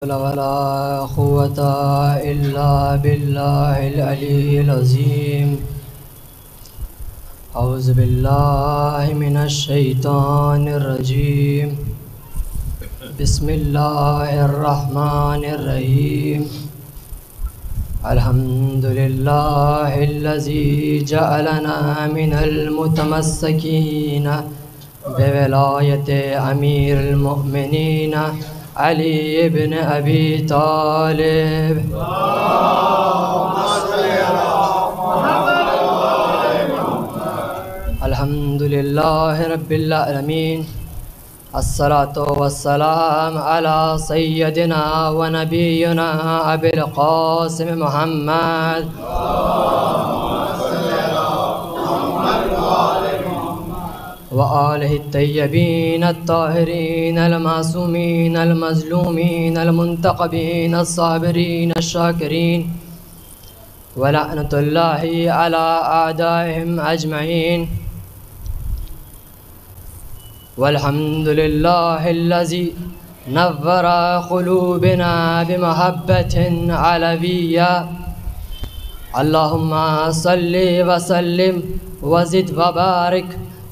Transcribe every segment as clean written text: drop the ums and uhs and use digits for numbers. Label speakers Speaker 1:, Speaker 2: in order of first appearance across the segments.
Speaker 1: ولا قوة إلا بالله العلي العظيم. أعوذ بالله من الشيطان الرجيم. بسم الله الرحمن الرحيم. الحمد لله الذي جعلنا من المتمسكين بولاية أمير المؤمنين علي بن أبي طالب. الحمد لله رب العالمين. الصلاة والسلام على سيدنا ونبينا أبي القاسم محمد وآله الطيبين الطاهرين المعصومين المظلومين المنتقبين الصابرين الشاكرين ولعنة الله على أعدائهم أجمعين. والحمد لله الذي نور قلوبنا بمحبة علوية. اللهم صل وسلم وزد وبارك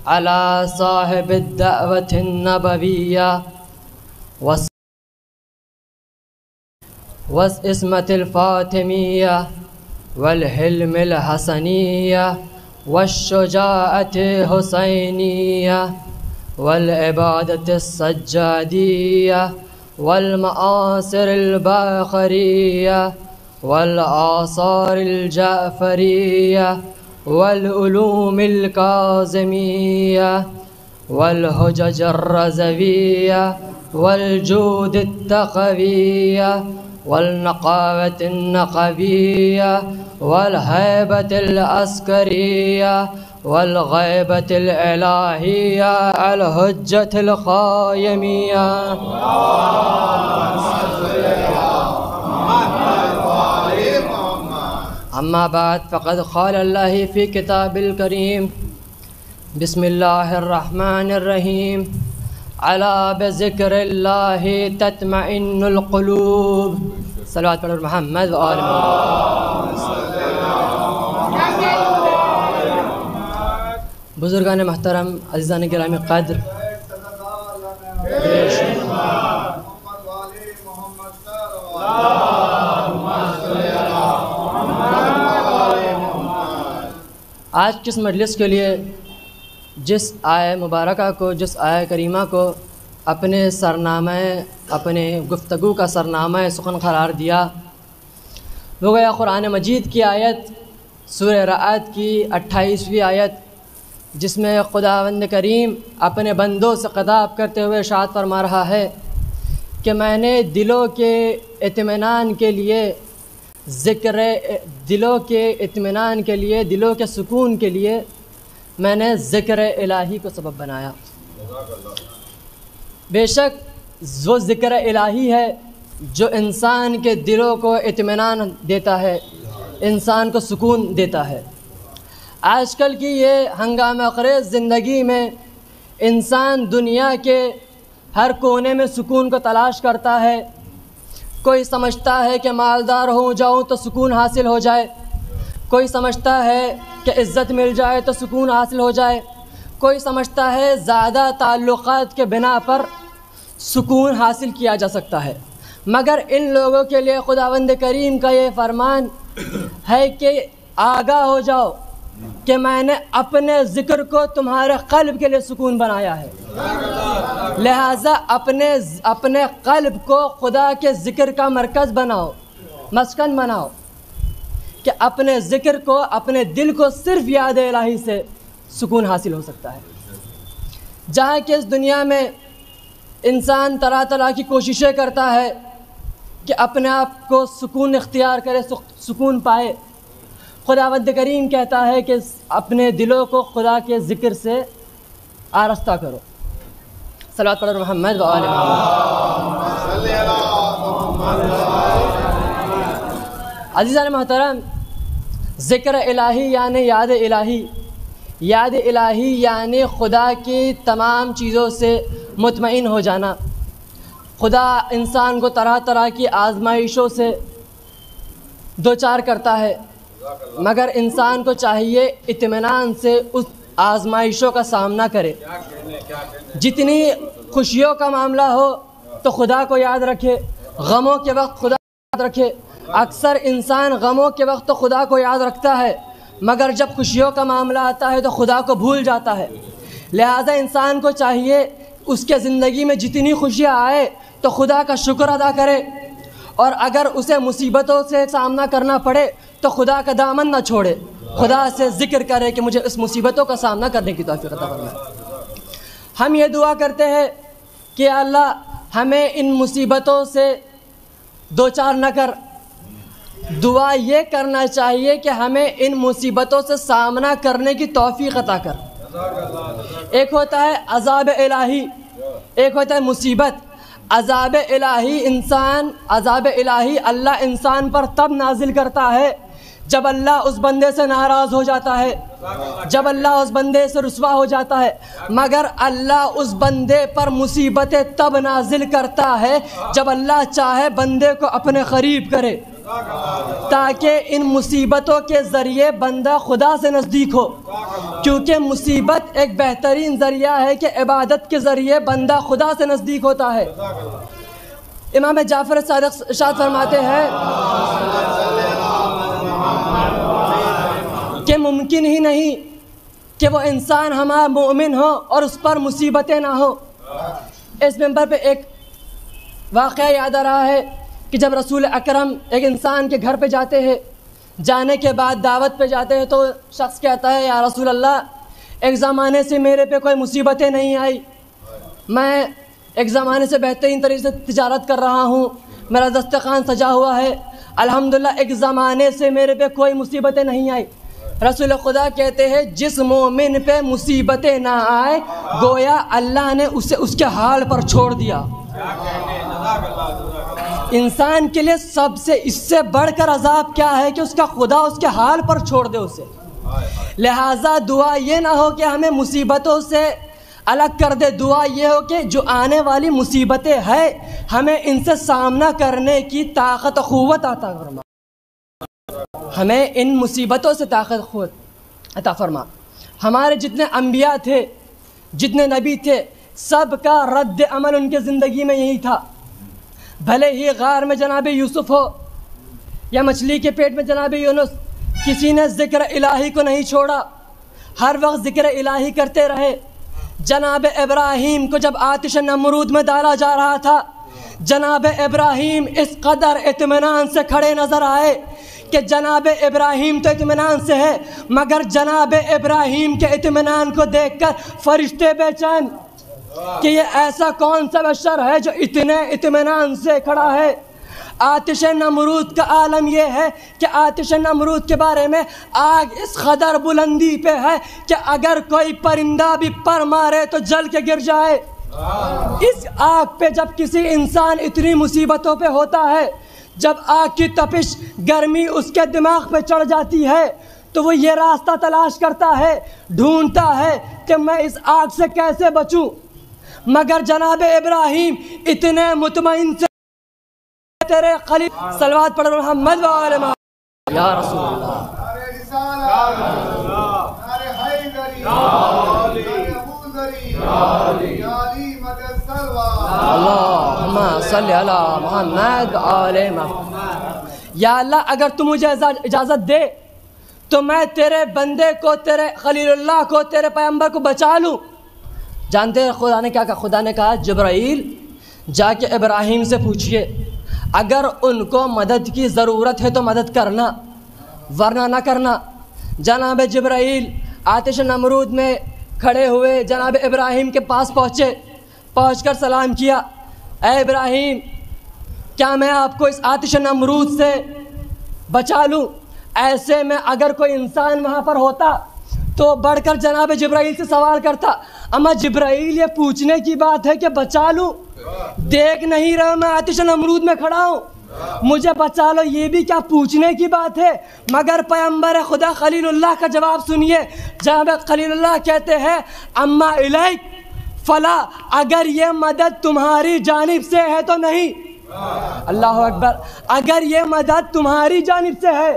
Speaker 1: على صاحب الدعوة النبوية والإسمة الفاطمية والحلم الحسنية والشجاعة الحسينية والعبادة السجادية والمآثر الباخرية والآثار الجعفرية والعلوم الكاظمية والحجج الرضوية والجود التقوية والنقاوة النقبية والهيبة العسكرية والغيبة الإلهية الحجة القائمية. أما بعد فقد قال الله في كتاب الكريم بسم الله الرحمن الرحيم على بذكر الله تطمئن القلوب. صلوات پر محمد و آل محمد. بزرگان محترم، عزیزان گرامی قدر، آج کس مجلس کے لیے جس آیہ مبارکہ کو، جس آیہ کریمہ کو اپنے سرنامہ، اپنے گفتگو کا سرنامہ سخن قرار دیا، وہ گیا قرآن مجید کی آیت سورہ رعد کی 28ویں آیت، جس میں خداوند کریم اپنے بندوں سے خطاب کرتے ہوئے ارشاد فرما رہا ہے کہ میں نے دلوں کے اطمینان کے لیے دلوں کے اطمینان کے لیے، دلوں کے سکون کے لیے میں نے ذکر الہی کو سبب بنایا. بے شک وہ ذکر الہی ہے جو انسان کے دلوں کو اطمینان دیتا ہے، انسان کو سکون دیتا ہے. آج کل کی یہ ہنگامہ خیز زندگی میں انسان دنیا کے ہر کونے میں سکون کو تلاش کرتا ہے. کوئی سمجھتا ہے کہ مالدار ہو جاؤں تو سکون حاصل ہو جائے، کوئی سمجھتا ہے کہ عزت مل جائے تو سکون حاصل ہو جائے، کوئی سمجھتا ہے زیادہ تعلقات کے بنا پر سکون حاصل کیا جا سکتا ہے. مگر ان لوگوں کے لیے خداوند کریم کا یہ فرمان ہے کہ آگاہ ہو جاؤ کہ میں نے اپنے ذکر کو تمہارے قلب کے لیے سکون بنایا ہے. لہٰذا اپنے قلب کو خدا کے ذکر کا مرکز بناؤ، مسکن بناؤ، کہ اپنے ذکر کو، اپنے دل کو صرف یاد الہی سے سکون حاصل ہو سکتا ہے. جہاں کہ اس دنیا میں انسان طرح طرح کی کوششیں کرتا ہے کہ اپنے آپ کو سکون اختیار کرے، سکون پائے. خداوند کریم کہتا ہے کہ اپنے دلوں کو خدا کے ذکر سے آراستہ کرو. صلوات پر محمد و آل محمد. عزیزان محترم، ذکر الہی یعنی یاد الہی، یاد الہی یعنی خدا کی تمام چیزوں سے مطمئن ہو جانا. خدا انسان کو طرح طرح کی آزمائشوں سے دوچار کرتا ہے، مگر انسان کو چاہیے اطمینان سے اس آزمائشوں کا سامنا کرے۔ جتنی خوشیوں کا معاملہ ہو تو خدا کو یاد رکھے، غموں کے وقت خدا کو یاد رکھے۔ اکثر انسان غموں کے وقت تو خدا کو یاد رکھتا ہے، مگر جب خوشیوں کا معاملہ آتا ہے تو خدا کو بھول جاتا ہے۔ لہذا انسان کو چاہیے اس کے زندگی میں جتنی خوشیاں آئے تو خدا کا شکر ادا کرے، اور اگر اسے مصیبتوں سے سامنا کرنا پڑے تو خدا کا دامن نہ چھوڑے، خدا سے ذکر کرے کہ مجھے اس مصیبتوں کا سامنا کرنے کی توفیق عطا فرمائے۔ ہم یہ دعا کرتے ہیں کہ اللہ ہمیں ان مصیبتوں سے دوچار نہ کر۔ دعا یہ کرنا چاہیے کہ ہمیں ان مصیبتوں سے سامنا کرنے کی توفیق عطا کر۔ ایک ہوتا ہے عذاب الہی، ایک ہوتا ہے مصیبت۔ عذاب الہی اللہ انسان پر تب نازل کرتا ہے جب اللہ اس بندے سے ناراض ہو جاتا ہے، جب اللہ اس بندے سے رسوا ہو جاتا ہے، مگر اللہ اس بندے پر مصیبتیں تب نازل کرتا ہے جب اللہ چاہے بندے کو اپنے قریب کرے، تاکہ ان مصیبتوں کے ذریعے بندہ خدا سے نزدیک ہو، کیونکہ مصیبت ایک بہترین ذریعہ ہے کہ عبادت کے ذریعے بندہ خدا سے نزدیک ہوتا ہے۔ امام جعفر صادق ارشاد فرماتے ہیں کہ ممکن ہی نہیں کہ وہ انسان ہمارا مومن ہو اور اس پر مصیبتیں نہ ہو۔ اس منبر پہ ایک واقعہ یاد آ رہا ہے کہ جب رسول اکرم ایک انسان کے گھر پہ جاتے ہیں، جانے کے بعد دعوت پہ جاتے ہیں تو شخص کہتا ہے یا رسول اللہ ایک زمانے سے میرے پہ کوئی مصیبتیں نہیں آئی، میں ایک زمانے سے بہترین طریقے سے تجارت کر رہا ہوں، میرا دسترخوان سجا ہوا ہے، الحمدللہ ایک زمانے سے میرے پہ کوئی مصیبتیں نہیں آئی۔ رسول خدا کہتے ہیں جس مومن پہ مصیبتیں نہ آئے گویا اللہ نے اسے اس کے حال پر چھوڑ دیا۔ انسان کے لیے سب سے اس سے بڑھ کر عذاب کیا ہے کہ اس کا خدا اس کے حال پر چھوڑ دے اسے۔ لہٰذا دعا یہ نہ ہو کہ ہمیں مصیبتوں سے الگ کر دے، دعا یہ ہو کہ جو آنے والی مصیبتیں ہیں ہمیں ان سے سامنا کرنے کی طاقت و قوت عطا فرما، ہمیں ان مصیبتوں سے طاقت و قوت عطا فرما۔ ہمارے جتنے انبیاء تھے، جتنے نبی تھے، سب کا رد عمل ان کے زندگی میں یہی تھا، بھلے ہی غار میں جناب یوسف ہو یا مچھلی کے پیٹ میں جناب یونس، کسی نے ذکر الہی کو نہیں چھوڑا، ہر وقت ذکر الہی کرتے رہے۔ جناب ابراہیم کو جب آتش نمرود میں ڈالا جا رہا تھا، جناب ابراہیم اس قدر اطمینان سے کھڑے نظر آئے کہ جناب ابراہیم تو اطمینان سے ہے، مگر جناب ابراہیم کے اطمینان کو دیکھ کر فرشتے بے چین کہ یہ ایسا کون سا بشر ہے جو اتنے اطمینان سے کھڑا ہے۔ آتش نمرود کا عالم یہ ہے کہ آتش نمرود کے بارے میں آگ اس قدر بلندی پہ ہے کہ اگر کوئی پرندہ بھی پر مارے تو جل کے گر جائے۔ اس آگ پہ جب کسی انسان اتنی مصیبتوں پہ ہوتا ہے، جب آگ کی تپش گرمی اس کے دماغ پہ چڑھ جاتی ہے تو وہ یہ راستہ تلاش کرتا ہے، ڈھونڈتا ہے کہ میں اس آگ سے کیسے بچوں، مگر جناب ابراہیم اتنے مطمئن سے تیرے خلیل صلوات پڑھ محمد و آل محمد یا رسول اللہ۔ اللہم صلی علی محمد و آل محمد۔ یا اللہ اگر تم مجھے اجازت دے تو میں تیرے بندے کو، تیرے خلیل اللہ کو، تیرے پیغمبر کو بچا لوں۔ جانتے ہیں خدا نے کیا کہا؟ خدا نے کہا جبرائیل جا کے ابراہیم سے پوچھئے، اگر ان کو مدد کی ضرورت ہے تو مدد کرنا ورنہ نہ کرنا۔ جناب جبرائیل آتش نمرود میں کھڑے ہوئے جناب ابراہیم کے پاس پہنچے، پہنچ کر سلام کیا، اے ابراہیم کیا میں آپ کو اس آتش نمرود سے بچا لوں؟ ایسے میں اگر کوئی انسان وہاں پر ہوتا تو بڑھ کر جناب جبرائیل سے سوال کرتا، اما جبرائیل یہ پوچھنے کی بات ہے کہ بچا لوں؟ دیکھ نہیں رہا میں آتش نمرود میں کھڑا ہوں، مجھے بچا لو یہ بھی کیا پوچھنے کی بات ہے؟ مگر پیغمبر خدا خلیل اللہ کا جواب سنیے۔ جناب خلیل اللہ کہتے ہیں اما الیک فلا اگر یہ مدد تمہاری جانب سے ہے تو نہیں، اللہ اکبر، اگر یہ مدد تمہاری جانب سے ہے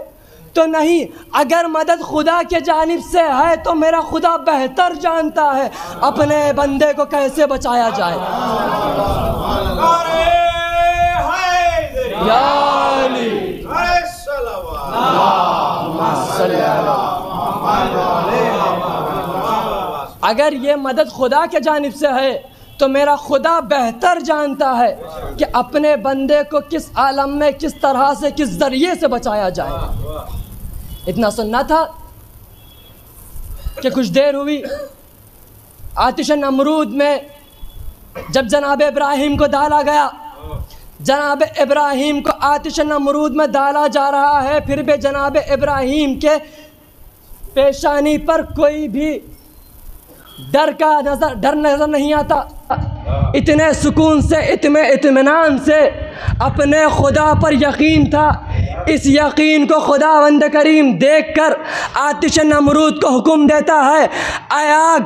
Speaker 1: تو نہیں، اگر مدد خدا کے جانب سے ہے تو میرا خدا بہتر جانتا ہے اپنے بندے کو کیسے بچایا جائے۔ یا علی اگر یہ مدد خدا کے جانب سے ہے تو میرا خدا بہتر جانتا ہے کہ اپنے بندے کو کس عالم میں کس طرح سے کس ذریعے سے بچایا جائے۔ اتنا سننا تھا کہ کچھ دیر ہوئی، آتش نمرود میں جب جناب ابراہیم کو ڈالا گیا، جناب ابراہیم کو آتش نمرود میں ڈالا جا رہا ہے، پھر بھی جناب ابراہیم کے پیشانی پر کوئی بھی ڈر نظر نہیں آتا، اتنے سکون سے اتنے اطمینان سے اپنے خدا پر یقین تھا۔ اس یقین کو خداوند کریم دیکھ کر آتش نمرود کو حکم دیتا ہے، اے آگ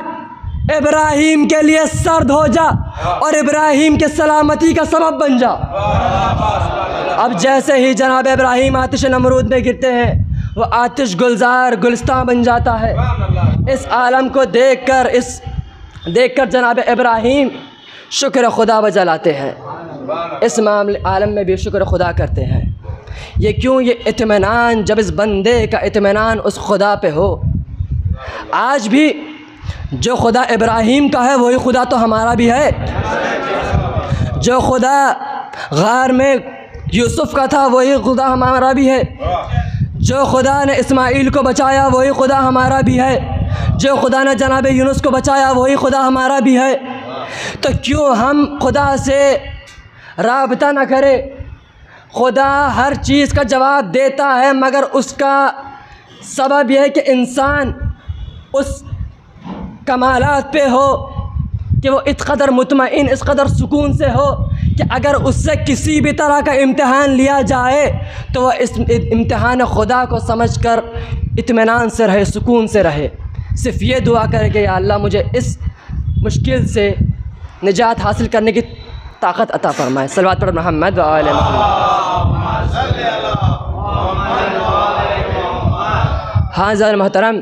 Speaker 1: ابراہیم کے لیے سرد ہو جا اور ابراہیم کے سلامتی کا سبب بن جا۔ اب جیسے ہی جناب ابراہیم آتش نمرود میں گرتے ہیں، وہ آتش گلزار گلستان بن جاتا ہے۔ اس عالم کو دیکھ کر جناب ابراہیم شکر خدا بجا لاتے ہیں، اس عالم میں بھی شکر خدا کرتے ہیں۔ یہ کیوں؟ یہ اطمینان، جب اس بندے کا اطمینان اس خدا پہ ہو۔ آج بھی جو خدا ابراہیم کا ہے وہی خدا تو ہمارا بھی ہے، جو خدا غار میں یوسف کا تھا وہی خدا ہمارا بھی ہے، جو خدا نے اسماعیل کو بچایا وہی خدا ہمارا بھی ہے، جو خدا نے جناب یونس کو بچایا وہی خدا ہمارا بھی ہے۔ تو کیوں ہم خدا سے رابطہ نہ کرے؟ خدا ہر چیز کا جواب دیتا ہے، مگر اس کا سبب یہ ہے کہ انسان اس کمالات پہ ہو کہ وہ اس قدر مطمئن، اس قدر سکون سے ہو کہ اگر اس سے کسی بھی طرح کا امتحان لیا جائے تو وہ اس امتحان خدا کو سمجھ کر اطمینان سے رہے، سکون سے رہے۔ صرف یہ دعا کرے کہ یا اللہ مجھے اس مشکل سے نجات حاصل کرنے کی طاقت عطا فرمائے۔ صلوات پر محمد و آل محمد۔ ہاں حضرات محترم،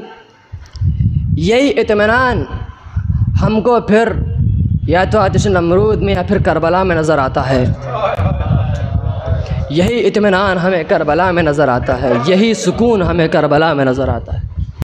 Speaker 1: یہی اطمینان ہم کو پھر یا تو آتش نمرود میں یا پھر کربلا میں نظر آتا ہے، یہی اطمینان ہمیں کربلا میں نظر آتا ہے، یہی سکون ہمیں کربلا میں نظر آتا ہے۔